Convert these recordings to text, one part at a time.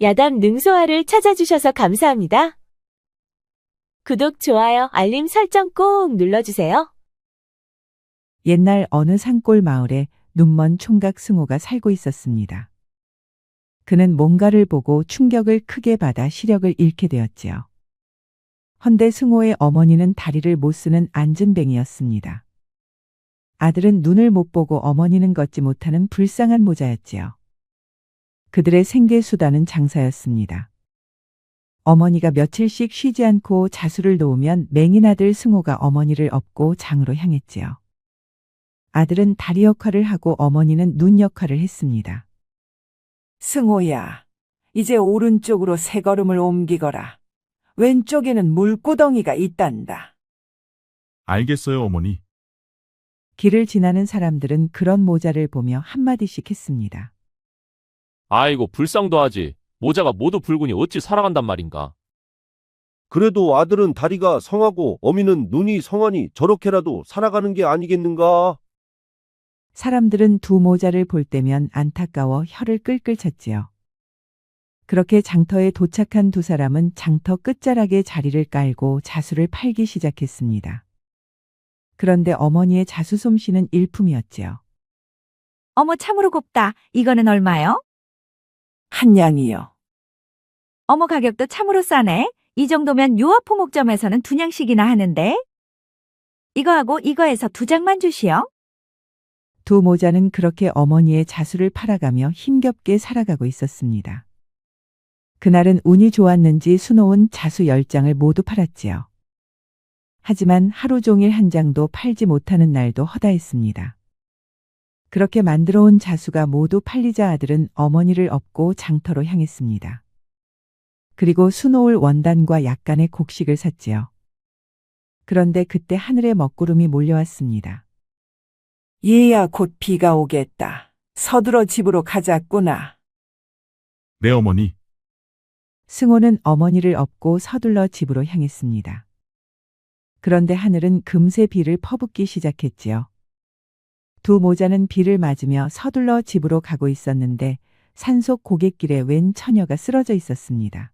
야담 능소화를 찾아주셔서 감사합니다. 구독, 좋아요, 알림 설정 꼭 눌러주세요. 옛날 어느 산골 마을에 눈먼 총각 승호가 살고 있었습니다. 그는 뭔가를 보고 충격을 크게 받아 시력을 잃게 되었지요. 헌데 승호의 어머니는 다리를 못 쓰는 안진뱅이였습니다. 아들은 눈을 못 보고 어머니는 걷지 못하는 불쌍한 모자였지요. 그들의 생계 수단은 장사였습니다. 어머니가 며칠씩 쉬지 않고 자수를 놓으면 맹인 아들 승호가 어머니를 업고 장으로 향했지요. 아들은 다리 역할을 하고 어머니는 눈 역할을 했습니다. 승호야, 이제 오른쪽으로 세 걸음을 옮기거라. 왼쪽에는 물구덩이가 있단다. 알겠어요, 어머니. 길을 지나는 사람들은 그런 모자를 보며 한마디씩 했습니다. 아이고 불쌍도 하지. 모자가 모두 붉으니 어찌 살아간단 말인가. 그래도 아들은 다리가 성하고 어미는 눈이 성하니 저렇게라도 살아가는 게 아니겠는가? 사람들은 두 모자를 볼 때면 안타까워 혀를 끌끌 찼지요. 그렇게 장터에 도착한 두 사람은 장터 끝자락에 자리를 깔고 자수를 팔기 시작했습니다. 그런데 어머니의 자수 솜씨는 일품이었지요. 어머 참으로 곱다. 이거는 얼마요? 한 양이요. 어머 가격도 참으로 싸네. 이 정도면 유아포목점에서는 두 냥씩이나 하는데. 이거하고 이거에서 두 장만 주시오. 두 모자는 그렇게 어머니의 자수를 팔아가며 힘겹게 살아가고 있었습니다. 그날은 운이 좋았는지 수놓은 자수 10장을 모두 팔았지요. 하지만 하루 종일 한 장도 팔지 못하는 날도 허다했습니다. 그렇게 만들어 온 자수가 모두 팔리자 아들은 어머니를 업고 장터로 향했습니다. 그리고 수놓을 원단과 약간의 곡식을 샀지요. 그런데 그때 하늘에 먹구름이 몰려왔습니다. 얘야 곧 비가 오겠다. 서둘러 집으로 가자꾸나. 네, 어머니. 승호는 어머니를 업고 서둘러 집으로 향했습니다. 그런데 하늘은 금세 비를 퍼붓기 시작했지요. 두 모자는 비를 맞으며 서둘러 집으로 가고 있었는데 산속 고갯길에 웬 처녀가 쓰러져 있었습니다.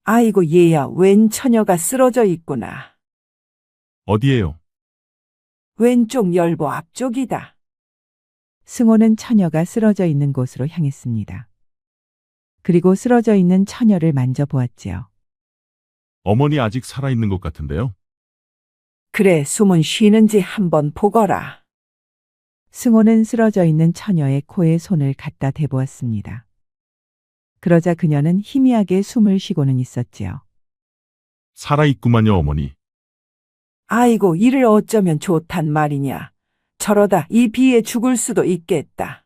아이고 얘야, 웬 처녀가 쓰러져 있구나. 어디에요? 왼쪽 열보 앞쪽이다. 승호는 처녀가 쓰러져 있는 곳으로 향했습니다. 그리고 쓰러져 있는 처녀를 만져보았지요. 어머니 아직 살아있는 것 같은데요? 그래, 숨은 쉬는지 한번 보거라. 승호는 쓰러져 있는 처녀의 코에 손을 갖다 대보았습니다. 그러자 그녀는 희미하게 숨을 쉬고는 있었지요. 살아있구만요, 어머니. 아이고, 이를 어쩌면 좋단 말이냐. 저러다 이 비에 죽을 수도 있겠다.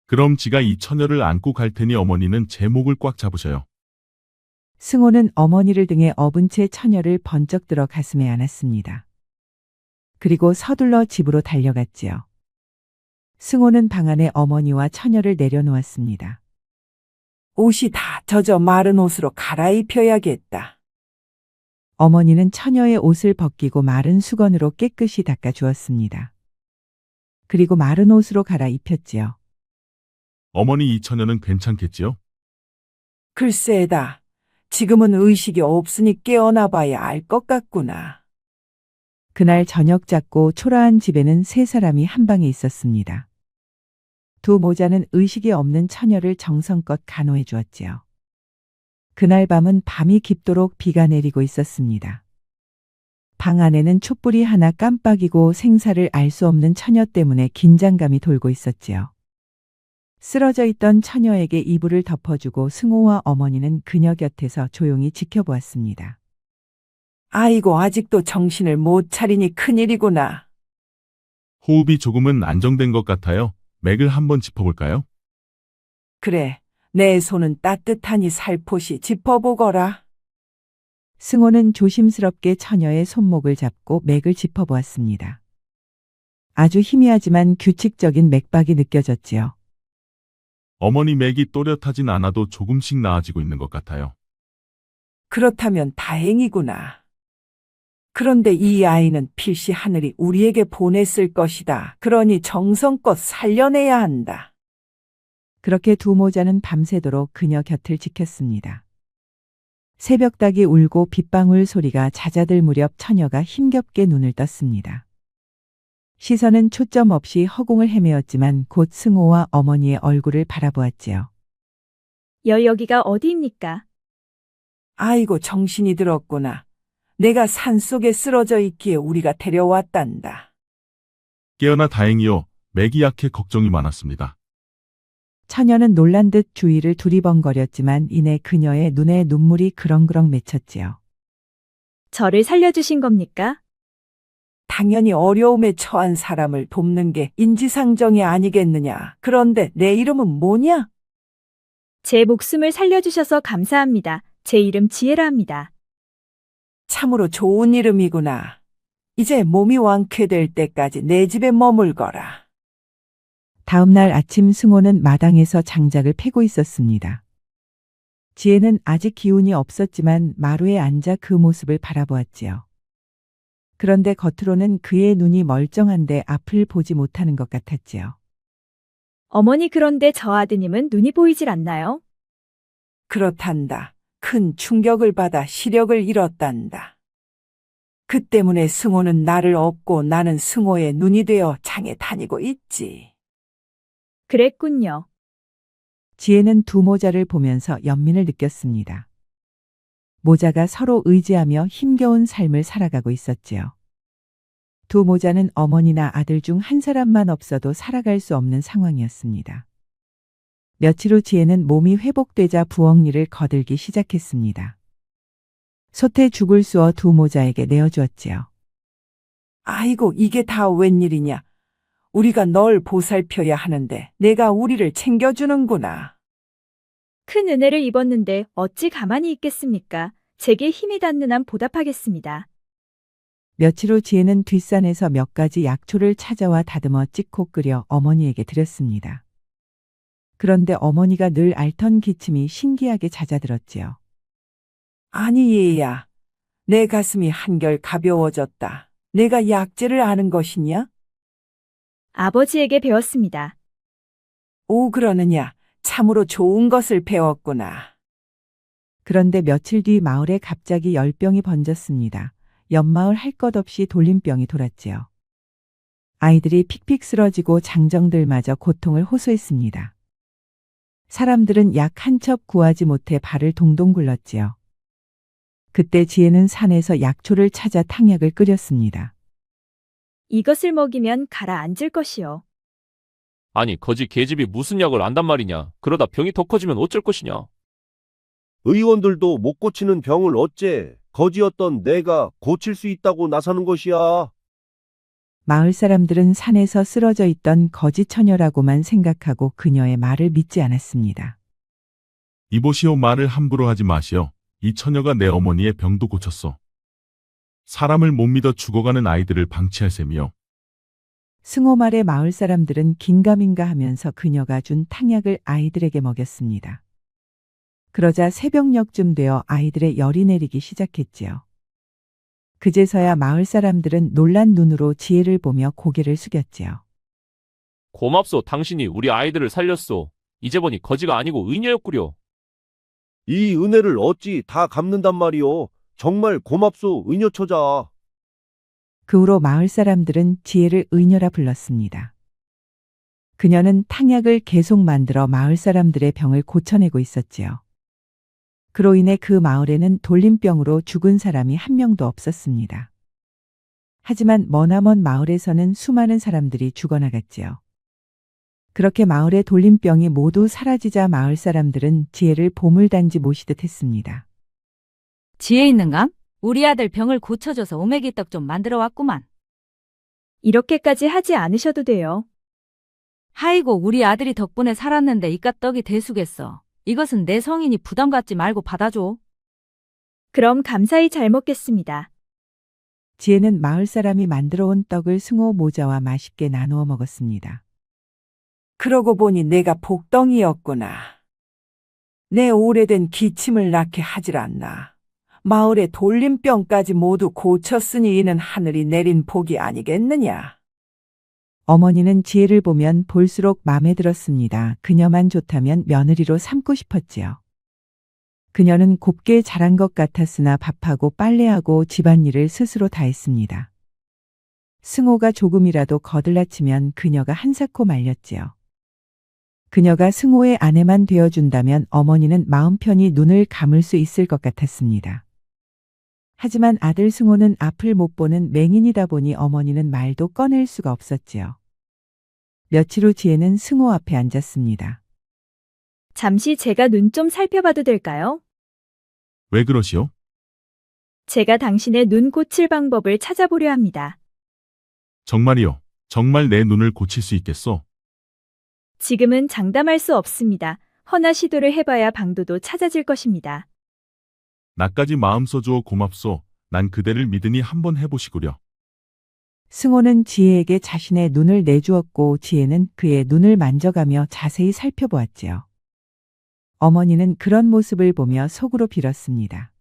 그럼 지가 이 처녀를 안고 갈 테니 어머니는 제 목을 꽉 잡으셔요. 승호는 어머니를 등에 업은 채 처녀를 번쩍 들어 가슴에 안았습니다. 그리고 서둘러 집으로 달려갔지요. 승호는 방 안에 어머니와 처녀를 내려놓았습니다. 옷이 다 젖어 마른 옷으로 갈아입혀야겠다. 어머니는 처녀의 옷을 벗기고 마른 수건으로 깨끗이 닦아 주었습니다. 그리고 마른 옷으로 갈아입혔지요. 어머니 이 처녀는 괜찮겠지요? 글쎄다. 지금은 의식이 없으니 깨어나 봐야 알 것 같구나. 그날 저녁 작고 초라한 집에는 세 사람이 한 방에 있었습니다. 두 모자는 의식이 없는 처녀를 정성껏 간호해 주었지요. 그날 밤은 밤이 깊도록 비가 내리고 있었습니다. 방 안에는 촛불이 하나 깜빡이고 생사를 알 수 없는 처녀 때문에 긴장감이 돌고 있었지요. 쓰러져 있던 처녀에게 이불을 덮어주고 승호와 어머니는 그녀 곁에서 조용히 지켜보았습니다. 아이고, 아직도 정신을 못 차리니 큰일이구나. 호흡이 조금은 안정된 것 같아요. 맥을 한번 짚어볼까요? 그래, 내 손은 따뜻하니 살포시 짚어보거라. 승호는 조심스럽게 처녀의 손목을 잡고 맥을 짚어보았습니다. 아주 희미하지만 규칙적인 맥박이 느껴졌지요. 어머니 맥이 또렷하진 않아도 조금씩 나아지고 있는 것 같아요. 그렇다면 다행이구나. 그런데 이 아이는 필시 하늘이 우리에게 보냈을 것이다. 그러니 정성껏 살려내야 한다. 그렇게 두 모자는 밤새도록 그녀 곁을 지켰습니다. 새벽닭이 울고 빗방울 소리가 잦아들 무렵 처녀가 힘겹게 눈을 떴습니다. 시선은 초점 없이 허공을 헤매었지만 곧 승호와 어머니의 얼굴을 바라보았지요. 여기가 어디입니까? 아이고, 정신이 들었구나. 내가 산속에 쓰러져 있기에 우리가 데려왔단다. 깨어나 다행이요. 맥이 약해 걱정이 많았습니다. 처녀는 놀란 듯 주위를 두리번거렸지만 이내 그녀의 눈에 눈물이 그렁그렁 맺혔지요. 저를 살려주신 겁니까? 당연히 어려움에 처한 사람을 돕는 게 인지상정이 아니겠느냐. 그런데 내 이름은 뭐냐? 제 목숨을 살려주셔서 감사합니다. 제 이름 지혜라 합니다. 참으로 좋은 이름이구나. 이제 몸이 완쾌될 때까지 내 집에 머물거라. 다음 날 아침 승호는 마당에서 장작을 패고 있었습니다. 지혜는 아직 기운이 없었지만 마루에 앉아 그 모습을 바라보았지요. 그런데 겉으로는 그의 눈이 멀쩡한데 앞을 보지 못하는 것 같았지요. 어머니 그런데 저 아드님은 눈이 보이질 않나요? 그렇단다. 큰 충격을 받아 시력을 잃었단다. 그 때문에 승호는 나를 업고 나는 승호의 눈이 되어 장에 다니고 있지. 그랬군요. 지혜는 두 모자를 보면서 연민을 느꼈습니다. 모자가 서로 의지하며 힘겨운 삶을 살아가고 있었지요. 두 모자는 어머니나 아들 중 한 사람만 없어도 살아갈 수 없는 상황이었습니다. 며칠 후 지혜는 몸이 회복되자 부엌 일을 거들기 시작했습니다. 솥에 죽을 쑤어 두 모자에게 내어주었지요. 아이고, 이게 다 웬일이냐. 우리가 널 보살펴야 하는데 내가 우리를 챙겨주는구나. 큰 은혜를 입었는데 어찌 가만히 있겠습니까? 제게 힘이 닿는 한 보답하겠습니다. 며칠 후 지혜는 뒷산에서 몇 가지 약초를 찾아와 다듬어 찌코 끓여 어머니에게 드렸습니다. 그런데 어머니가 늘 앓던 기침이 신기하게 잦아들었지요. 아니, 얘야. 내 가슴이 한결 가벼워졌다. 내가 약재를 아는 것이냐? 아버지에게 배웠습니다. 오, 그러느냐. 참으로 좋은 것을 배웠구나. 그런데 며칠 뒤 마을에 갑자기 열병이 번졌습니다. 옆마을 할 것 없이 돌림병이 돌았지요. 아이들이 픽픽 쓰러지고 장정들마저 고통을 호소했습니다. 사람들은 약 한 첩 구하지 못해 발을 동동 굴렀지요. 그때 지혜는 산에서 약초를 찾아 탕약을 끓였습니다. 이것을 먹이면 가라앉을 것이요. 아니, 거지 계집이 무슨 약을 안단 말이냐. 그러다 병이 더 커지면 어쩔 것이냐. 의원들도 못 고치는 병을 어째 거지였던 내가 고칠 수 있다고 나서는 것이야. 마을 사람들은 산에서 쓰러져 있던 거지 처녀라고만 생각하고 그녀의 말을 믿지 않았습니다. 이보시오, 말을 함부로 하지 마시오. 이 처녀가 내 어머니의 병도 고쳤소. 사람을 못 믿어 죽어가는 아이들을 방치할 셈이요. 승호 말에 마을 사람들은 긴가민가 하면서 그녀가 준 탕약을 아이들에게 먹였습니다. 그러자 새벽녘쯤 되어 아이들의 열이 내리기 시작했지요. 그제서야 마을 사람들은 놀란 눈으로 지혜를 보며 고개를 숙였지요. 고맙소. 당신이 우리 아이들을 살렸소. 이제 보니 거지가 아니고 의녀였구려. 이 은혜를 어찌 다 갚는단 말이오. 정말 고맙소, 의녀처자. 그 후로 마을 사람들은 지혜를 의녀라 불렀습니다. 그녀는 탕약을 계속 만들어 마을 사람들의 병을 고쳐내고 있었지요. 그로 인해 그 마을에는 돌림병으로 죽은 사람이 한 명도 없었습니다. 하지만 머나먼 마을에서는 수많은 사람들이 죽어나갔지요. 그렇게 마을의 돌림병이 모두 사라지자 마을 사람들은 지혜를 보물단지 모시듯 했습니다. 지혜 있는감? 우리 아들 병을 고쳐줘서 오메기떡 좀 만들어 왔구만. 이렇게까지 하지 않으셔도 돼요. 하이고 우리 아들이 덕분에 살았는데 이깟 떡이 대수겠어. 이것은 내 성인이 부담 갖지 말고 받아줘. 그럼 감사히 잘 먹겠습니다. 지혜는 마을 사람이 만들어 온 떡을 승호 모자와 맛있게 나누어 먹었습니다. 그러고 보니 내가 복덩이였구나. 내 오래된 기침을 낫게 하질 않나. 마을의 돌림병까지 모두 고쳤으니 이는 하늘이 내린 복이 아니겠느냐. 어머니는 지혜를 보면 볼수록 마음에 들었습니다. 그녀만 좋다면 며느리로 삼고 싶었지요. 그녀는 곱게 자란 것 같았으나 밥하고 빨래하고 집안일을 스스로 다 했습니다. 승호가 조금이라도 거들나치면 그녀가 한사코 말렸지요. 그녀가 승호의 아내만 되어준다면 어머니는 마음 편히 눈을 감을 수 있을 것 같았습니다. 하지만 아들 승호는 앞을 못 보는 맹인이다 보니 어머니는 말도 꺼낼 수가 없었지요. 며칠 후 지혜는 승호 앞에 앉았습니다. 잠시 제가 눈 좀 살펴봐도 될까요? 왜 그러시오? 제가 당신의 눈 고칠 방법을 찾아보려 합니다. 정말이요. 정말 내 눈을 고칠 수 있겠소? 지금은 장담할 수 없습니다. 허나 시도를 해봐야 방도도 찾아질 것입니다. 나까지 마음 써주어 고맙소. 난 그대를 믿으니 한번 해보시구려. 승호는 지혜에게 자신의 눈을 내주었고 지혜는 그의 눈을 만져가며 자세히 살펴보았지요. 어머니는 그런 모습을 보며 속으로 빌었습니다.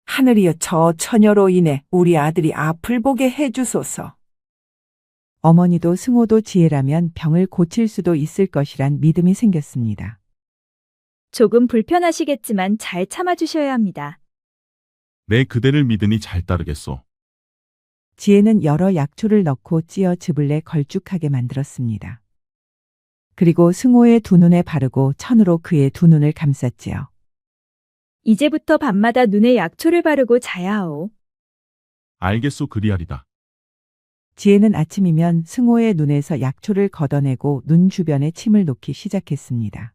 하늘이여 저 처녀로 인해 우리 아들이 앞을 보게 해주소서. 어머니도 승호도 지혜라면 병을 고칠 수도 있을 것이란 믿음이 생겼습니다. 조금 불편하시겠지만 잘 참아주셔야 합니다. 내 그대를 믿으니 잘 따르겠소. 지혜는 여러 약초를 넣고 찧어 즙을 걸쭉하게 만들었습니다. 그리고 승호의 두 눈에 바르고 천으로 그의 두 눈을 감쌌지요. 이제부터 밤마다 눈에 약초를 바르고 자야 하오. 알겠소 그리하리다. 지혜는 아침이면 승호의 눈에서 약초를 걷어내고 눈 주변에 침을 놓기 시작했습니다.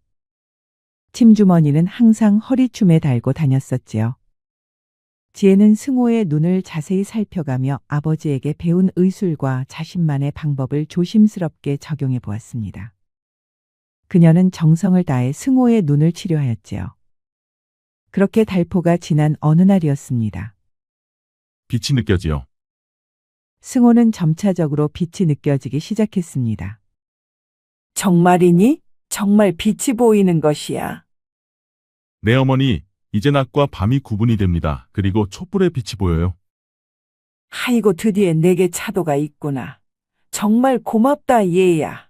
침주머니는 항상 허리춤에 달고 다녔었지요. 지혜는 승호의 눈을 자세히 살펴가며 아버지에게 배운 의술과 자신만의 방법을 조심스럽게 적용해 보았습니다. 그녀는 정성을 다해 승호의 눈을 치료하였지요. 그렇게 달포가 지난 어느 날이었습니다. 빛이 느껴지요. 승호는 점차적으로 빛이 느껴지기 시작했습니다. 정말이니? 정말 빛이 보이는 것이야. 내 어머니, 이제 낮과 밤이 구분이 됩니다. 그리고 촛불의 빛이 보여요. 아이고 드디어 내게 차도가 있구나. 정말 고맙다 얘야.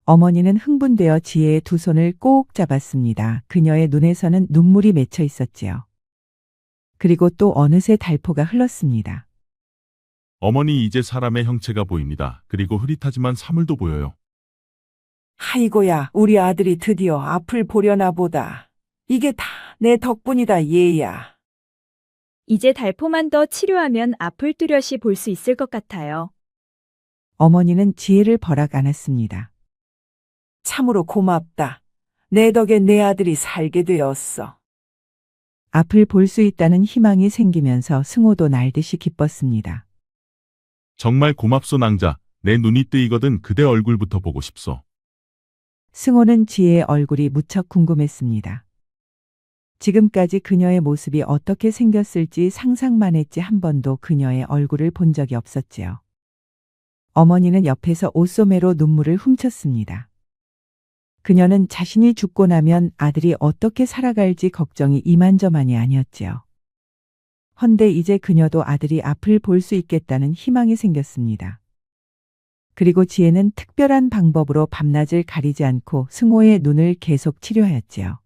어머니는 흥분되어 지혜의 두 손을 꼭 잡았습니다. 그녀의 눈에서는 눈물이 맺혀 있었지요. 그리고 또 어느새 달포가 흘렀습니다. 어머니 이제 사람의 형체가 보입니다. 그리고 흐릿하지만 사물도 보여요. 아이고야 우리 아들이 드디어 앞을 보려나 보다. 이게 다 내 덕분이다 얘야. 이제 달포만 더 치료하면 앞을 뚜렷이 볼 수 있을 것 같아요. 어머니는 지혜를 버락 안았습니다. 참으로 고맙다. 내 덕에 내 아들이 살게 되었어. 앞을 볼 수 있다는 희망이 생기면서 승호도 날듯이 기뻤습니다. 정말 고맙소 낭자. 내 눈이 뜨이거든 그대 얼굴부터 보고 싶소. 승호는 지혜의 얼굴이 무척 궁금했습니다. 지금까지 그녀의 모습이 어떻게 생겼을지 상상만 했지 한 번도 그녀의 얼굴을 본 적이 없었지요. 어머니는 옆에서 옷소매로 눈물을 훔쳤습니다. 그녀는 자신이 죽고 나면 아들이 어떻게 살아갈지 걱정이 이만저만이 아니었지요. 헌데 이제 그녀도 아들이 앞을 볼 수 있겠다는 희망이 생겼습니다. 그리고 지혜는 특별한 방법으로 밤낮을 가리지 않고 승호의 눈을 계속 치료하였지요.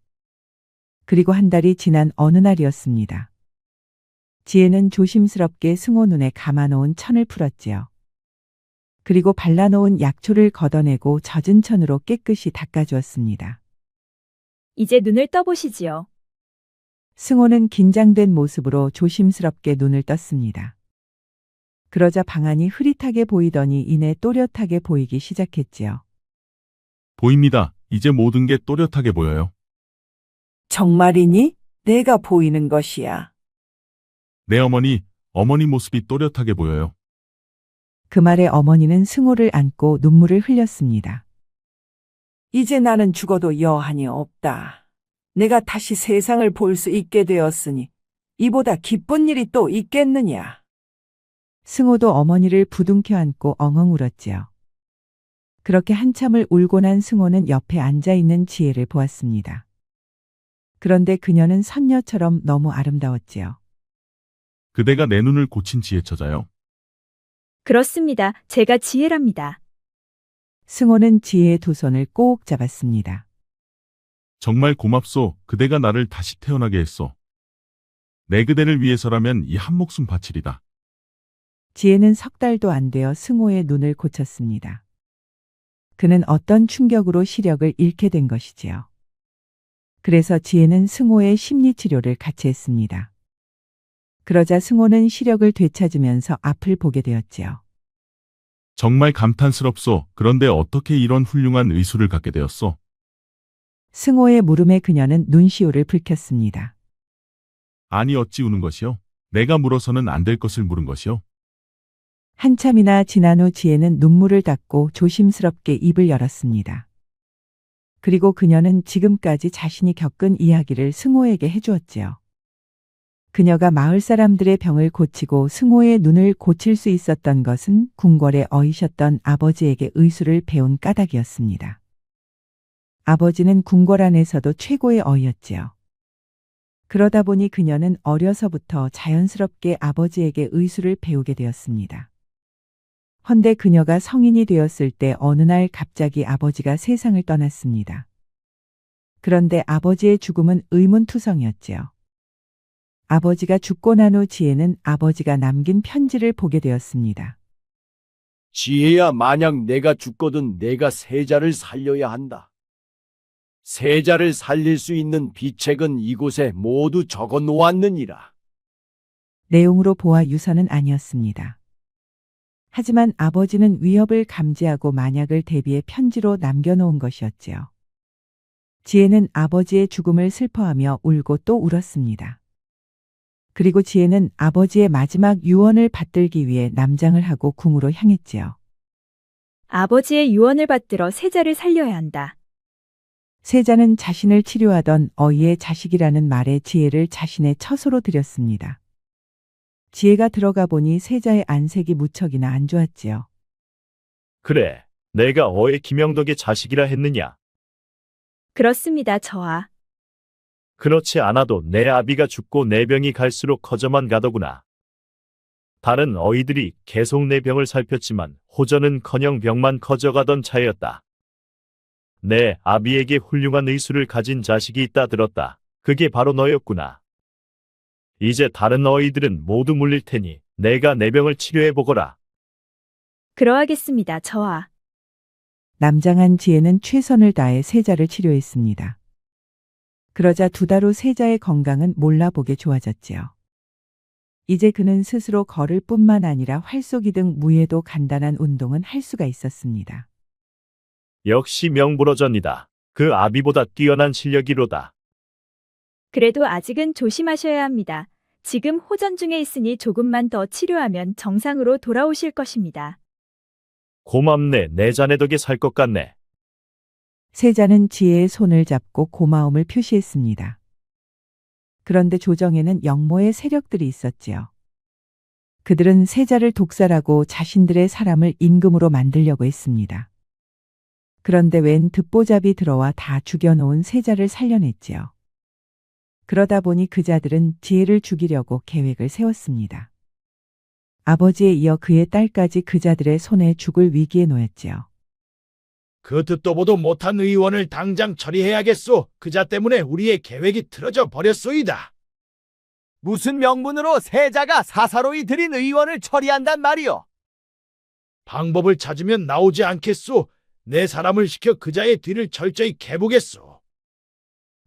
그리고 한 달이 지난 어느 날이었습니다. 지혜는 조심스럽게 승호 눈에 감아놓은 천을 풀었지요. 그리고 발라놓은 약초를 걷어내고 젖은 천으로 깨끗이 닦아주었습니다. 이제 눈을 떠보시지요. 승호는 긴장된 모습으로 조심스럽게 눈을 떴습니다. 그러자 방안이 흐릿하게 보이더니 이내 또렷하게 보이기 시작했지요. 보입니다. 이제 모든 게 또렷하게 보여요. 정말이니? 내가 보이는 것이야. 내 어머니 모습이 또렷하게 보여요. 그 말에 어머니는 승호를 안고 눈물을 흘렸습니다. 이제 나는 죽어도 여한이 없다. 내가 다시 세상을 볼 수 있게 되었으니 이보다 기쁜 일이 또 있겠느냐. 승호도 어머니를 부둥켜 안고 엉엉 울었지요. 그렇게 한참을 울고 난 승호는 옆에 앉아있는 지혜를 보았습니다. 그런데 그녀는 선녀처럼 너무 아름다웠지요. 그대가 내 눈을 고친 지혜 처자요. 그렇습니다. 제가 지혜랍니다. 승호는 지혜의 두 손을 꼭 잡았습니다. 정말 고맙소. 그대가 나를 다시 태어나게 했소. 내 그대를 위해서라면 이 한 목숨 바치리다. 지혜는 석 달도 안 되어 승호의 눈을 고쳤습니다. 그는 어떤 충격으로 시력을 잃게 된 것이지요. 그래서 지혜는 승호의 심리치료를 같이 했습니다. 그러자 승호는 시력을 되찾으면서 앞을 보게 되었지요. 정말 감탄스럽소. 그런데 어떻게 이런 훌륭한 의술을 갖게 되었소? 승호의 물음에 그녀는 눈시울을 붉혔습니다. 아니 어찌 우는 것이요? 내가 물어서는 안 될 것을 물은 것이요? 한참이나 지난 후 지혜는 눈물을 닦고 조심스럽게 입을 열었습니다. 그리고 그녀는 지금까지 자신이 겪은 이야기를 승호에게 해주었지요. 그녀가 마을 사람들의 병을 고치고 승호의 눈을 고칠 수 있었던 것은 궁궐에 어이셨던 아버지에게 의술을 배운 까닭이었습니다. 아버지는 궁궐 안에서도 최고의 어이였지요. 그러다 보니 그녀는 어려서부터 자연스럽게 아버지에게 의술을 배우게 되었습니다. 헌데 그녀가 성인이 되었을 때 어느 날 갑자기 아버지가 세상을 떠났습니다. 그런데 아버지의 죽음은 의문투성이었지요. 아버지가 죽고 난 후 지혜는 아버지가 남긴 편지를 보게 되었습니다. 지혜야, 만약 내가 죽거든 내가 세자를 살려야 한다. 세자를 살릴 수 있는 비책은 이곳에 모두 적어 놓았느니라. 내용으로 보아 유서는 아니었습니다. 하지만 아버지는 위협을 감지하고 만약을 대비해 편지로 남겨놓은 것이었지요. 지혜는 아버지의 죽음을 슬퍼하며 울고 또 울었습니다. 그리고 지혜는 아버지의 마지막 유언을 받들기 위해 남장을 하고 궁으로 향했지요. 아버지의 유언을 받들어 세자를 살려야 한다. 세자는 자신을 치료하던 어이의 자식이라는 말에 지혜를 자신의 처소로 들였습니다. 지혜가 들어가 보니 세자의 안색이 무척이나 안 좋았지요. 그래, 내가 어의 김영덕의 자식이라 했느냐? 그렇습니다, 저하. 그렇지 않아도 내 아비가 죽고 내 병이 갈수록 커져만 가더구나. 다른 어이들이 계속 내 병을 살폈지만 호전은커녕 병만 커져가던 차였다. 내 아비에게 훌륭한 의술을 가진 자식이 있다 들었다. 그게 바로 너였구나. 이제 다른 어이들은 모두 물릴 테니 내가 내 병을 치료해보거라. 그러하겠습니다, 저하. 남장한 지혜는 최선을 다해 세자를 치료했습니다. 그러자 2달 후 세자의 건강은 몰라보게 좋아졌지요. 이제 그는 스스로 걸을 뿐만 아니라 활쏘기 등 무예도 간단한 운동은 할 수가 있었습니다. 역시 명불허전이다. 그 아비보다 뛰어난 실력이로다. 그래도 아직은 조심하셔야 합니다. 지금 호전 중에 있으니 조금만 더 치료하면 정상으로 돌아오실 것입니다. 고맙네. 내 자네 덕에 살 것 같네. 세자는 지혜의 손을 잡고 고마움을 표시했습니다. 그런데 조정에는 영모의 세력들이 있었지요. 그들은 세자를 독살하고 자신들의 사람을 임금으로 만들려고 했습니다. 그런데 웬 듣보잡이 들어와 다 죽여놓은 세자를 살려냈지요. 그러다 보니 그 자들은 지혜를 죽이려고 계획을 세웠습니다. 아버지에 이어 그의 딸까지 그 자들의 손에 죽을 위기에 놓였지요. 그 듣도 보도 못한 의원을 당장 처리해야겠소. 그자 때문에 우리의 계획이 틀어져 버렸소이다. 무슨 명분으로 세자가 사사로이 들인 의원을 처리한단 말이오? 방법을 찾으면 나오지 않겠소. 내 사람을 시켜 그자의 뒤를 철저히 캐보겠소.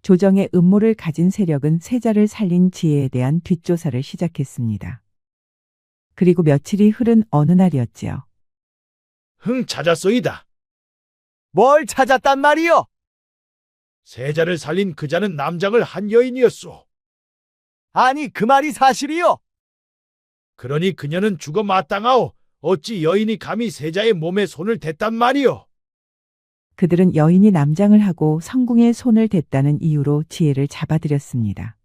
조정의 음모를 가진 세력은 세자를 살린 지혜에 대한 뒷조사를 시작했습니다. 그리고 며칠이 흐른 어느 날이었지요. 찾았소이다. 뭘 찾았단 말이오? 세자를 살린 그자는 남장을 한 여인이었소. 아니, 그 말이 사실이오? 그러니 그녀는 죽어 마땅하오. 어찌 여인이 감히 세자의 몸에 손을 댔단 말이오? 그들은 여인이 남장을 하고 성궁에 손을 댔다는 이유로 지혜를 잡아들였습니다.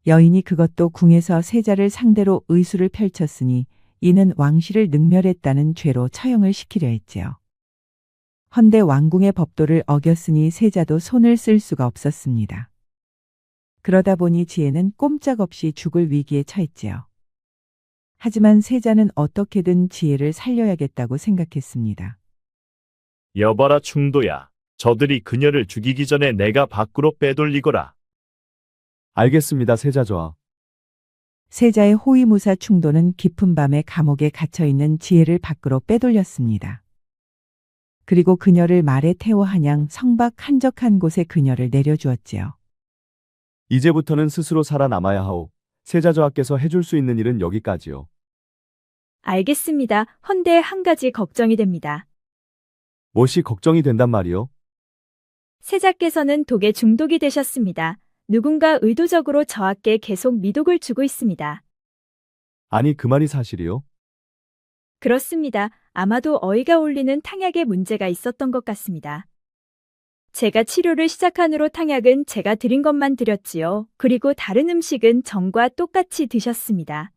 여인이 그것도 궁에서 세자를 상대로 의술을 펼쳤으니 이는 왕실을 능멸했다는 죄로 처형을 시키려 했지요. 헌데 왕궁의 법도를 어겼으니 세자도 손을 쓸 수가 없었습니다. 그러다 보니 지혜는 꼼짝없이 죽을 위기에 처했지요. 하지만 세자는 어떻게든 지혜를 살려야겠다고 생각했습니다. 여봐라 충도야. 저들이 그녀를 죽이기 전에 내가 밖으로 빼돌리거라. 알겠습니다, 세자저하. 세자의 호위무사 충도는 깊은 밤에 감옥에 갇혀있는 지혜를 밖으로 빼돌렸습니다. 그리고 그녀를 말에 태워 한양 성박 한적한 곳에 그녀를 내려주었지요. 이제부터는 스스로 살아남아야 하오. 세자저하께서 해줄 수 있는 일은 여기까지요. 알겠습니다. 헌데 한 가지 걱정이 됩니다. 무엇이 걱정이 된단 말이요? 세자께서는 독에 중독이 되셨습니다. 누군가 의도적으로 저하께 계속 미독을 주고 있습니다. 아니, 그 말이 사실이요? 그렇습니다. 아마도 어이가 올리는 탕약에 문제가 있었던 것 같습니다. 제가 치료를 시작한 후로 탕약은 제가 드린 것만 드렸지요. 그리고 다른 음식은 전과 똑같이 드셨습니다.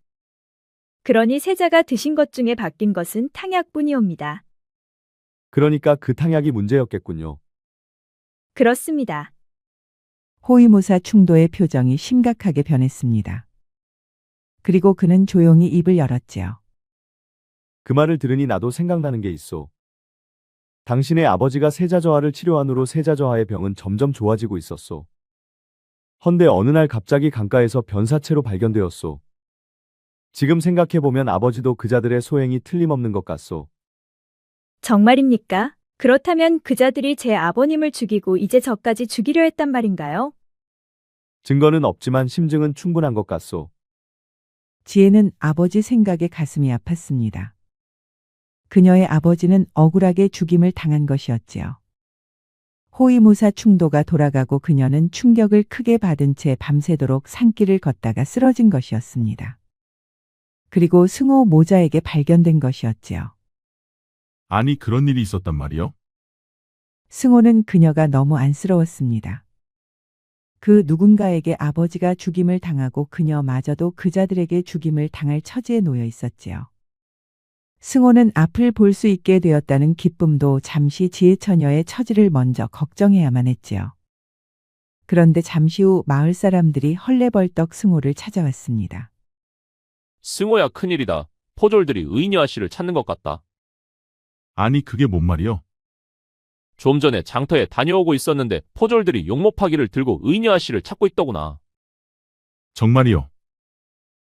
그러니 세자가 드신 것 중에 바뀐 것은 탕약뿐이옵니다. 그러니까 그 탕약이 문제였겠군요. 그렇습니다. 호위무사 충도의 표정이 심각하게 변했습니다. 그리고 그는 조용히 입을 열었지요. 그 말을 들으니 나도 생각나는 게 있어. 당신의 아버지가 세자저하를 치료한 후로 세자저하의 병은 점점 좋아지고 있었소. 헌데 어느 날 갑자기 강가에서 변사체로 발견되었소. 지금 생각해보면 아버지도 그자들의 소행이 틀림없는 것 같소. 정말입니까? 그렇다면 그자들이 제 아버님을 죽이고 이제 저까지 죽이려 했단 말인가요? 증거는 없지만 심증은 충분한 것 같소. 지혜는 아버지 생각에 가슴이 아팠습니다. 그녀의 아버지는 억울하게 죽임을 당한 것이었지요. 호위무사 충도가 돌아가고 그녀는 충격을 크게 받은 채 밤새도록 산길을 걷다가 쓰러진 것이었습니다. 그리고 승호 모자에게 발견된 것이었지요. 아니, 그런 일이 있었단 말이요? 승호는 그녀가 너무 안쓰러웠습니다. 그 누군가에게 아버지가 죽임을 당하고 그녀마저도 그자들에게 죽임을 당할 처지에 놓여 있었지요. 승호는 앞을 볼 수 있게 되었다는 기쁨도 잠시 지혜처녀의 처지를 먼저 걱정해야만 했지요. 그런데 잠시 후 마을 사람들이 헐레벌떡 승호를 찾아왔습니다. 승호야, 큰일이다. 포졸들이 의녀아 씨를 찾는 것 같다. 아니, 그게 뭔 말이요? 좀 전에 장터에 다녀오고 있었는데 포졸들이 용모파기를 들고 의녀아 씨를 찾고 있더구나. 정말이요?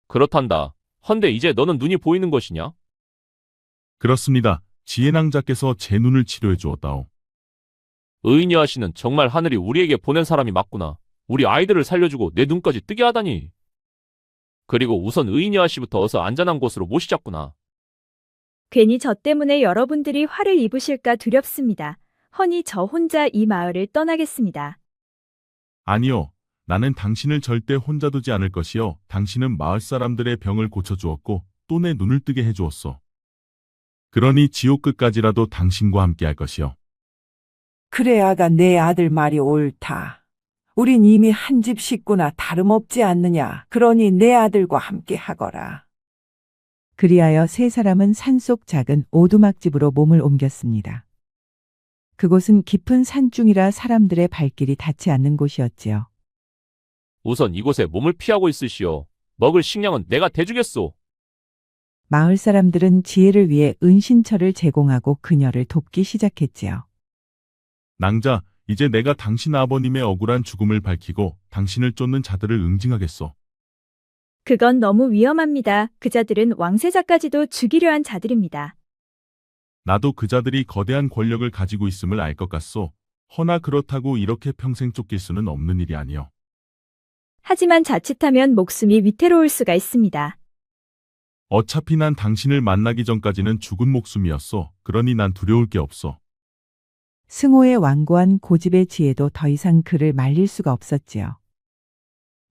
그렇단다. 헌데 이제 너는 눈이 보이는 것이냐? 그렇습니다. 지혜낭자께서 제 눈을 치료해 주었다오. 의녀아 씨는 정말 하늘이 우리에게 보낸 사람이 맞구나. 우리 아이들을 살려주고 내 눈까지 뜨게 하다니. 그리고 우선 의녀아 씨부터 어서 안전한 곳으로 모시자꾸나. 괜히 저 때문에 여러분들이 화를 입으실까 두렵습니다. 허니 저 혼자 이 마을을 떠나겠습니다. 아니요. 나는 당신을 절대 혼자 두지 않을 것이요. 당신은 마을 사람들의 병을 고쳐주었고 또 내 눈을 뜨게 해주었어. 그러니 지옥 끝까지라도 당신과 함께 할 것이요. 그래, 아가, 내 아들 말이 옳다. 우린 이미 한 집 식구나 다름없지 않느냐. 그러니 내 아들과 함께 하거라. 그리하여 세 사람은 산속 작은 오두막집으로 몸을 옮겼습니다. 그곳은 깊은 산중이라 사람들의 발길이 닿지 않는 곳이었지요. 우선 이곳에 몸을 피하고 있으시오. 먹을 식량은 내가 대주겠소. 마을 사람들은 지혜를 위해 은신처를 제공하고 그녀를 돕기 시작했지요. 낭자, 이제 내가 당신 아버님의 억울한 죽음을 밝히고 당신을 쫓는 자들을 응징하겠소. 그건 너무 위험합니다. 그자들은 왕세자까지도 죽이려 한 자들입니다. 나도 그자들이 거대한 권력을 가지고 있음을 알 것 같소. 허나 그렇다고 이렇게 평생 쫓길 수는 없는 일이 아니요. 하지만 자칫하면 목숨이 위태로울 수가 있습니다. 어차피 난 당신을 만나기 전까지는 죽은 목숨이었소. 그러니 난 두려울 게 없소. 승호의 완고한 고집의 지혜도 더 이상 그를 말릴 수가 없었지요.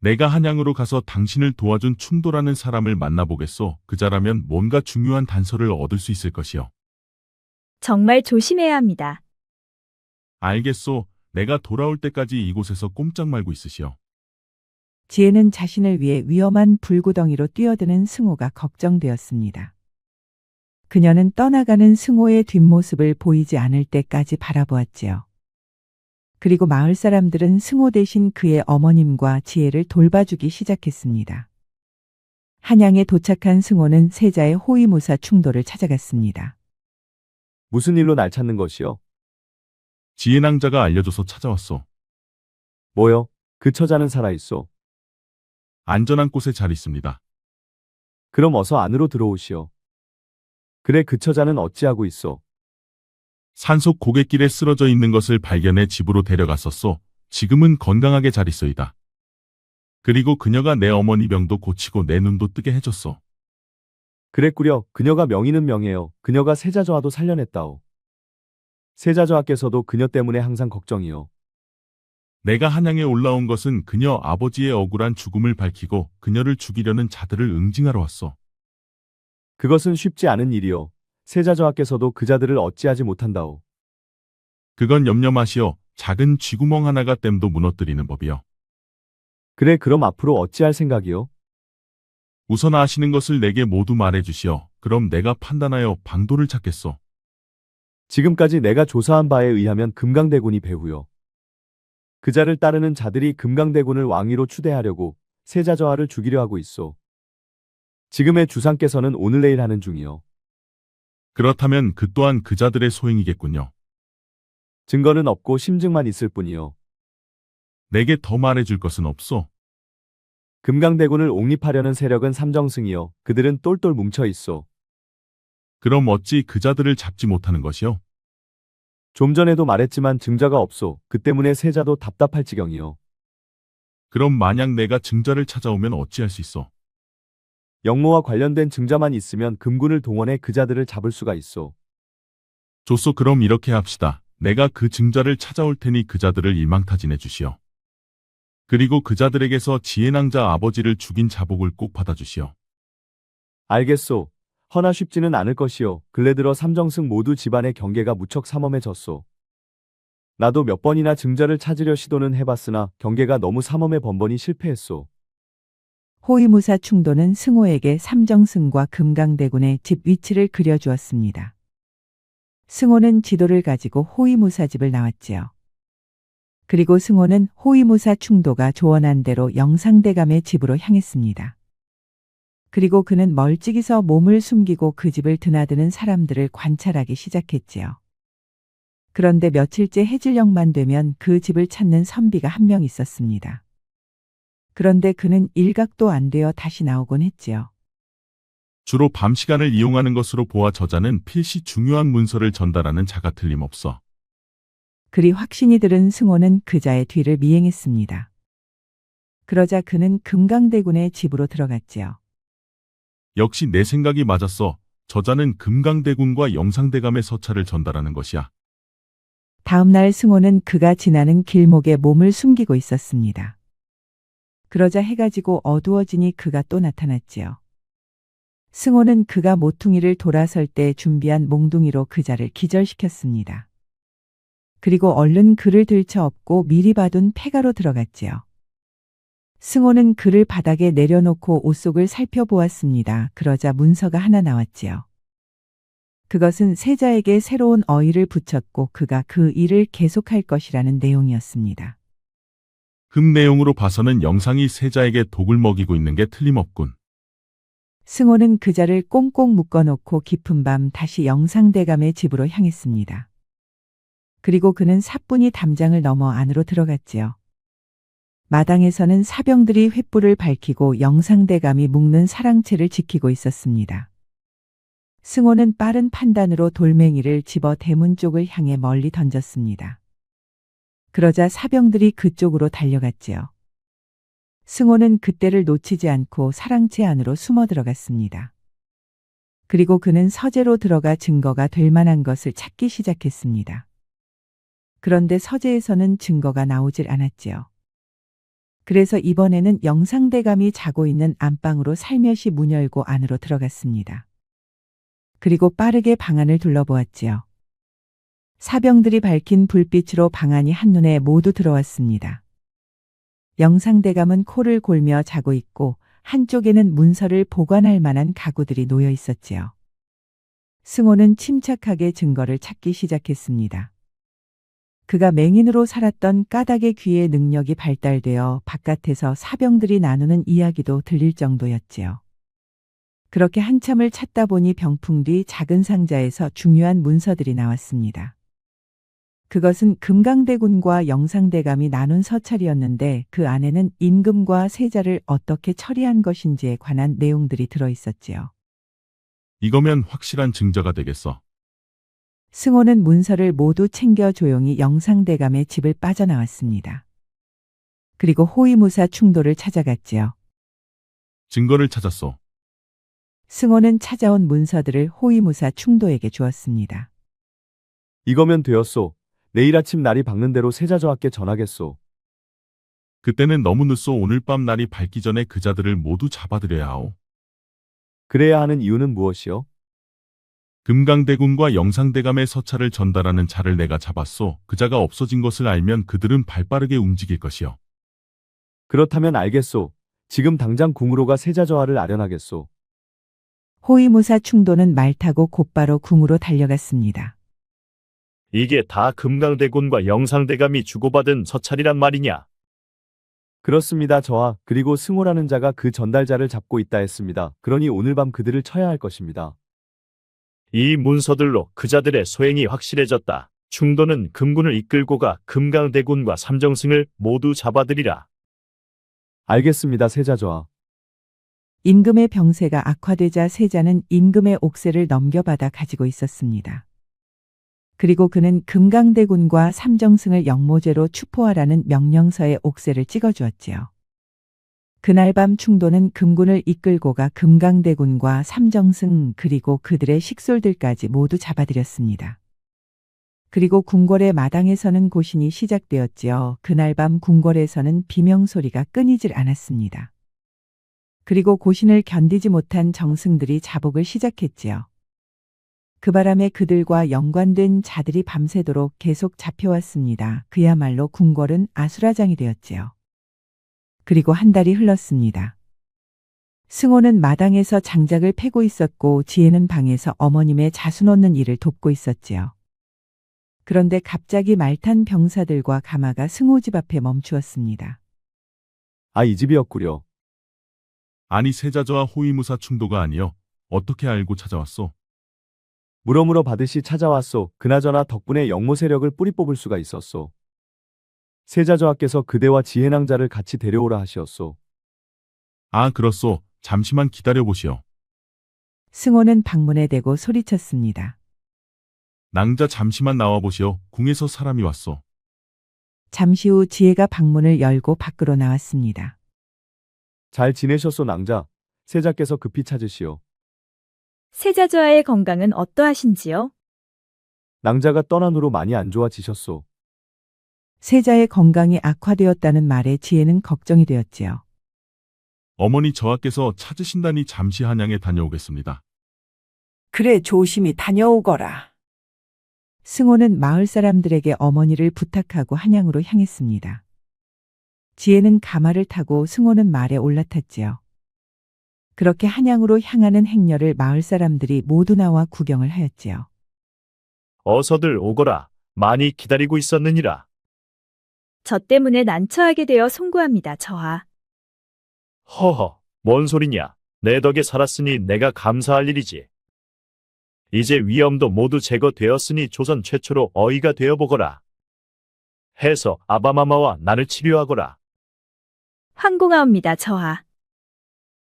내가 한양으로 가서 당신을 도와준 충도라는 사람을 만나보겠소. 그자라면 뭔가 중요한 단서를 얻을 수 있을 것이요. 정말 조심해야 합니다. 알겠소. 내가 돌아올 때까지 이곳에서 꼼짝 말고 있으시오. 지혜는 자신을 위해 위험한 불구덩이로 뛰어드는 승호가 걱정되었습니다. 그녀는 떠나가는 승호의 뒷모습을 보이지 않을 때까지 바라보았지요. 그리고 마을 사람들은 승호 대신 그의 어머님과 지혜를 돌봐주기 시작했습니다. 한양에 도착한 승호는 세자의 호위무사 충도를 찾아갔습니다. 무슨 일로 날 찾는 것이요? 지혜낭자가 알려줘서 찾아왔어. 뭐요? 그 처자는 살아있소. 안전한 곳에 잘 있습니다. 그럼 어서 안으로 들어오시오. 그래 그 처자는 어찌하고 있소? 산속 고갯길에 쓰러져 있는 것을 발견해 집으로 데려갔었소. 지금은 건강하게 잘 있어이다. 그리고 그녀가 내 어머니 병도 고치고 내 눈도 뜨게 해줬어. 그랬구려. 그녀가 명의는 명예요. 그녀가 세자저하도 살려냈다오. 세자저하께서도 그녀 때문에 항상 걱정이요. 내가 한양에 올라온 것은 그녀 아버지의 억울한 죽음을 밝히고 그녀를 죽이려는 자들을 응징하러 왔어. 그것은 쉽지 않은 일이요. 세자저하께서도 그 자들을 어찌하지 못한다오. 그건 염려 마시오. 작은 쥐구멍 하나가 댐도 무너뜨리는 법이요. 그래 그럼 앞으로 어찌할 생각이요? 우선 아시는 것을 내게 모두 말해주시오. 그럼 내가 판단하여 방도를 찾겠소. 지금까지 내가 조사한 바에 의하면 금강대군이 배후요. 그 자를 따르는 자들이 금강대군을 왕위로 추대하려고 세자저하를 죽이려 하고 있소. 지금의 주상께서는 오늘 내일 하는 중이요. 그렇다면 그 또한 그 자들의 소행이겠군요. 증거는 없고 심증만 있을 뿐이요. 내게 더 말해줄 것은 없소. 금강대군을 옹립하려는 세력은 삼정승이요. 그들은 똘똘 뭉쳐 있소. 그럼 어찌 그 자들을 잡지 못하는 것이요? 좀 전에도 말했지만 증자가 없소. 그 때문에 세자도 답답할 지경이요. 그럼 만약 내가 증자를 찾아오면 어찌할 수 있어? 영모와 관련된 증자만 있으면 금군을 동원해 그 자들을 잡을 수가 있소. 좋소. 그럼 이렇게 합시다. 내가 그 증자를 찾아올 테니 그 자들을 일망타진해 주시오. 그리고 그 자들에게서 지혜낭자 아버지를 죽인 자복을 꼭 받아주시오. 알겠소. 허나 쉽지는 않을 것이요. 근래 들어 삼정승 모두 집안의 경계가 무척 삼엄해졌소. 나도 몇 번이나 증자를 찾으려 시도는 해봤으나 경계가 너무 삼엄해 번번이 실패했소. 호위무사 충도는 승호에게 삼정승과 금강대군의 집 위치를 그려주었습니다. 승호는 지도를 가지고 호위무사 집을 나왔지요. 그리고 승호는 호위무사 충도가 조언한 대로 영상대감의 집으로 향했습니다. 그리고 그는 멀찍이서 몸을 숨기고 그 집을 드나드는 사람들을 관찰하기 시작했지요. 그런데 며칠째 해질녘만 되면 그 집을 찾는 선비가 한 명 있었습니다. 그런데 그는 일각도 안 되어 다시 나오곤 했지요. 주로 밤 시간을 이용하는 것으로 보아 저자는 필시 중요한 문서를 전달하는 자가 틀림없어. 그리 확신이 들은 승호는 그자의 뒤를 미행했습니다. 그러자 그는 금강대군의 집으로 들어갔지요. 역시 내 생각이 맞았어. 저자는 금강대군과 영상대감의 서찰을 전달하는 것이야. 다음 날 승호는 그가 지나는 길목에 몸을 숨기고 있었습니다. 그러자 해가 지고 어두워지니 그가 또 나타났지요. 승호는 그가 모퉁이를 돌아설 때 준비한 몽둥이로 그자를 기절시켰습니다. 그리고 얼른 그를 들쳐업고 미리 봐둔 폐가로 들어갔지요. 승호는 그를 바닥에 내려놓고 옷 속을 살펴보았습니다. 그러자 문서가 하나 나왔지요. 그것은 세자에게 새로운 어의를 붙였고 그가 그 일을 계속할 것이라는 내용이었습니다. 금 내용으로 봐서는 영상이 세자에게 독을 먹이고 있는 게 틀림없군. 승호는 그자를 꽁꽁 묶어놓고 깊은 밤 다시 영상대감의 집으로 향했습니다. 그리고 그는 사뿐히 담장을 넘어 안으로 들어갔지요. 마당에서는 사병들이 횃불을 밝히고 영상대감이 묶는 사랑채를 지키고 있었습니다. 승호는 빠른 판단으로 돌멩이를 집어 대문 쪽을 향해 멀리 던졌습니다. 그러자 사병들이 그쪽으로 달려갔지요. 승호는 그때를 놓치지 않고 사랑채 안으로 숨어 들어갔습니다. 그리고 그는 서재로 들어가 증거가 될 만한 것을 찾기 시작했습니다. 그런데 서재에서는 증거가 나오질 않았지요. 그래서 이번에는 영상대감이 자고 있는 안방으로 살며시 문 열고 안으로 들어갔습니다. 그리고 빠르게 방 안을 둘러보았지요. 사병들이 밝힌 불빛으로 방 안이 한눈에 모두 들어왔습니다. 영상대감은 코를 골며 자고 있고 한쪽에는 문서를 보관할 만한 가구들이 놓여 있었지요. 승호는 침착하게 증거를 찾기 시작했습니다. 그가 맹인으로 살았던 까닭의 귀의 능력이 발달되어 바깥에서 사병들이 나누는 이야기도 들릴 정도였지요. 그렇게 한참을 찾다 보니 병풍 뒤 작은 상자에서 중요한 문서들이 나왔습니다. 그것은 금강대군과 영상대감이 나눈 서찰이었는데 그 안에는 임금과 세자를 어떻게 처리한 것인지에 관한 내용들이 들어 있었지요. 이거면 확실한 증거가 되겠어. 승호는 문서를 모두 챙겨 조용히 영상대감의 집을 빠져나왔습니다. 그리고 호위무사 충도를 찾아갔지요. 증거를 찾았소. 승호는 찾아온 문서들을 호위무사 충도에게 주었습니다. 이거면 되었소. 내일 아침 날이 밝는 대로 세자저하께 전하겠소. 그때는 너무 늦소. 오늘 밤 날이 밝기 전에 그자들을 모두 잡아들여야 하오. 그래야 하는 이유는 무엇이요? 금강대군과 영상대감의 서찰을 전달하는 자를 내가 잡았소. 그자가 없어진 것을 알면 그들은 발빠르게 움직일 것이요. 그렇다면 알겠소. 지금 당장 궁으로 가 세자저하를 아련하겠소. 호위무사 충도는 말 타고 곧바로 궁으로 달려갔습니다. 이게 다 금강대군과 영상대감이 주고받은 서찰이란 말이냐? 그렇습니다, 저하. 그리고 승호라는 자가 그 전달자를 잡고 있다 했습니다. 그러니 오늘 밤 그들을 쳐야 할 것입니다. 이 문서들로 그자들의 소행이 확실해졌다. 충도는 금군을 이끌고 가 금강대군과 삼정승을 모두 잡아들이라. 알겠습니다, 세자저하. 임금의 병세가 악화되자 세자는 임금의 옥새를 넘겨받아 가지고 있었습니다. 그리고 그는 금강대군과 삼정승을 영모죄로 추포하라는 명령서에 옥새를 찍어주었지요. 그날 밤 충도는 금군을 이끌고 가 금강대군과 삼정승 그리고 그들의 식솔들까지 모두 잡아들였습니다. 그리고 궁궐의 마당에서는 고신이 시작되었지요. 그날 밤 궁궐에서는 비명소리가 끊이질 않았습니다. 그리고 고신을 견디지 못한 정승들이 자복을 시작했지요. 그 바람에 그들과 연관된 자들이 밤새도록 계속 잡혀왔습니다. 그야말로 궁궐은 아수라장이 되었지요. 그리고 한 달이 흘렀습니다. 승호는 마당에서 장작을 패고 있었고 지혜는 방에서 어머님의 자수 놓는 일을 돕고 있었지요. 그런데 갑자기 말탄 병사들과 가마가 승호 집 앞에 멈추었습니다. 아, 이 집이었구려. 아니 세자저와 호위무사 충도가 아니여. 어떻게 알고 찾아왔소? 물어물어 받으시 찾아왔소. 그나저나 덕분에 영모 세력을 뿌리 뽑을 수가 있었소. 세자저하께서 그대와 지혜낭자를 같이 데려오라 하시었소. 아 그렇소. 잠시만 기다려보시오. 승호는 방문에 대고 소리쳤습니다. 낭자 잠시만 나와보시오. 궁에서 사람이 왔소. 잠시 후 지혜가 방문을 열고 밖으로 나왔습니다. 잘 지내셨소, 낭자. 세자께서 급히 찾으시오. 세자저하의 건강은 어떠하신지요? 낭자가 떠난 후로 많이 안 좋아지셨소. 세자의 건강이 악화되었다는 말에 지혜는 걱정이 되었지요. 어머니 저하께서 찾으신다니 잠시 한양에 다녀오겠습니다. 그래 조심히 다녀오거라. 승호는 마을 사람들에게 어머니를 부탁하고 한양으로 향했습니다. 지혜는 가마를 타고 승호는 말에 올라탔지요. 그렇게 한양으로 향하는 행렬을 마을 사람들이 모두 나와 구경을 하였지요. 어서들 오거라. 많이 기다리고 있었느니라. 저 때문에 난처하게 되어 송구합니다, 저하. 허허, 뭔 소리냐. 내 덕에 살았으니 내가 감사할 일이지. 이제 위험도 모두 제거되었으니 조선 최초로 어이가 되어보거라. 해서 아바마마와 나를 치료하거라. 황공하옵니다, 저하.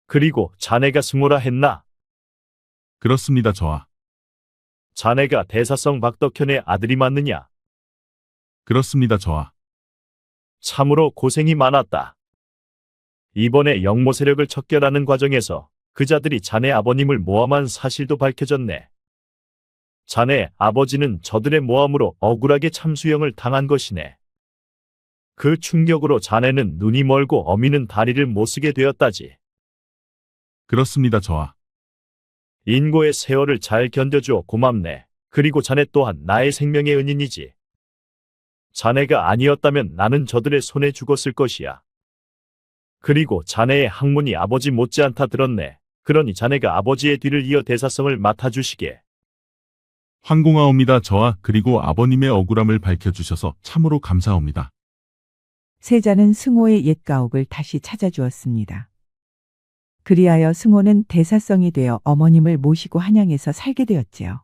그리고 자네가 승호라 했나? 그렇습니다 저하. 자네가 대사성 박덕현의 아들이 맞느냐? 그렇습니다 저하. 참으로 고생이 많았다. 이번에 영모 세력을 척결하는 과정에서 그자들이 자네 아버님을 모함한 사실도 밝혀졌네. 자네 아버지는 저들의 모함으로 억울하게 참수형을 당한 것이네. 그 충격으로 자네는 눈이 멀고 어미는 다리를 못 쓰게 되었다지. 그렇습니다 저하. 인고의 세월을 잘 견뎌주어 고맙네. 그리고 자네 또한 나의 생명의 은인이지. 자네가 아니었다면 나는 저들의 손에 죽었을 것이야. 그리고 자네의 학문이 아버지 못지않다 들었네. 그러니 자네가 아버지의 뒤를 이어 대사성을 맡아주시게. 황공하옵니다 저하. 그리고 아버님의 억울함을 밝혀주셔서 참으로 감사합니다. 세자는 승호의 옛 가옥을 다시 찾아주었습니다. 그리하여 승호는 대사성이 되어 어머님을 모시고 한양에서 살게 되었지요.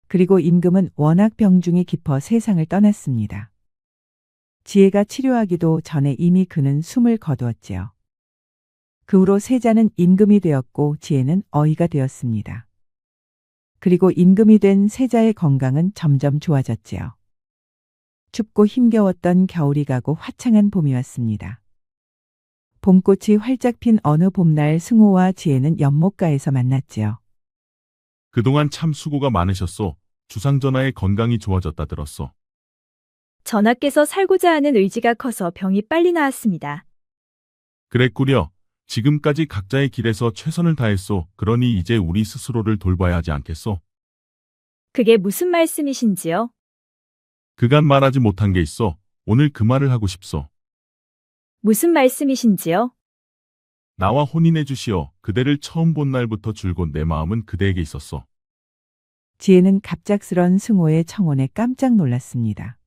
그리고 임금은 워낙 병중이 깊어 세상을 떠났습니다. 지혜가 치료하기도 전에 이미 그는 숨을 거두었지요. 그 후로 세자는 임금이 되었고 지혜는 어이가 되었습니다. 그리고 임금이 된 세자의 건강은 점점 좋아졌지요. 춥고 힘겨웠던 겨울이 가고 화창한 봄이 왔습니다. 봄꽃이 활짝 핀 어느 봄날 승호와 지혜는 연못가에서 만났지요. 그동안 참 수고가 많으셨소. 주상전하의 건강이 좋아졌다 들었소. 전하께서 살고자 하는 의지가 커서 병이 빨리 나았습니다. 그랬구려. 지금까지 각자의 길에서 최선을 다했소. 그러니 이제 우리 스스로를 돌봐야 하지 않겠소? 그게 무슨 말씀이신지요? 그간 말하지 못한 게 있어. 오늘 그 말을 하고 싶소. 무슨 말씀이신지요? 나와 혼인해 주시오. 그대를 처음 본 날부터 줄곧 내 마음은 그대에게 있었소. 지혜는 갑작스런 승호의 청혼에 깜짝 놀랐습니다.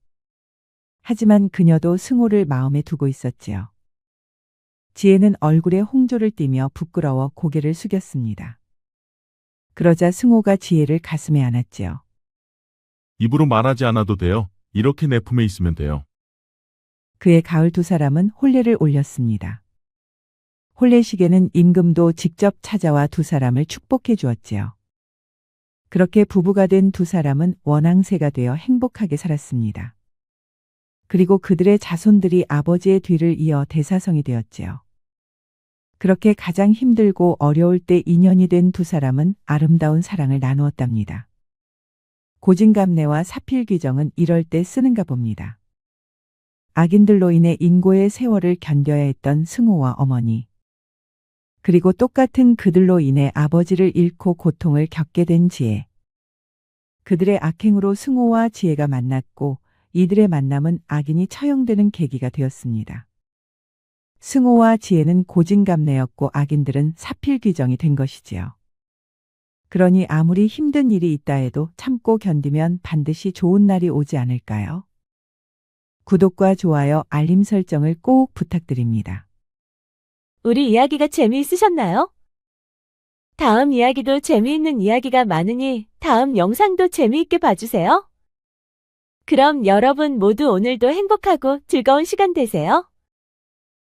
하지만 그녀도 승호를 마음에 두고 있었지요. 지혜는 얼굴에 홍조를 띠며 부끄러워 고개를 숙였습니다. 그러자 승호가 지혜를 가슴에 안았지요. 입으로 말하지 않아도 돼요. 이렇게 내 품에 있으면 돼요. 그의 가을 두 사람은 혼례를 올렸습니다. 혼례식에는 임금도 직접 찾아와 두 사람을 축복해 주었지요. 그렇게 부부가 된 두 사람은 원앙새가 되어 행복하게 살았습니다. 그리고 그들의 자손들이 아버지의 뒤를 이어 대사성이 되었지요. 그렇게 가장 힘들고 어려울 때 인연이 된 두 사람은 아름다운 사랑을 나누었답니다. 고진감래와 사필귀정은 이럴 때 쓰는가 봅니다. 악인들로 인해 인고의 세월을 견뎌야 했던 승호와 어머니, 그리고 똑같은 그들로 인해 아버지를 잃고 고통을 겪게 된 지혜. 그들의 악행으로 승호와 지혜가 만났고 이들의 만남은 악인이 처형되는 계기가 되었습니다. 승호와 지혜는 고진감래였고 악인들은 사필귀정이 된 것이지요. 그러니 아무리 힘든 일이 있다 해도 참고 견디면 반드시 좋은 날이 오지 않을까요? 구독과 좋아요, 알림 설정을 꼭 부탁드립니다. 우리 이야기가 재미있으셨나요? 다음 이야기도 재미있는 이야기가 많으니 다음 영상도 재미있게 봐주세요. 그럼 여러분 모두 오늘도 행복하고 즐거운 시간 되세요.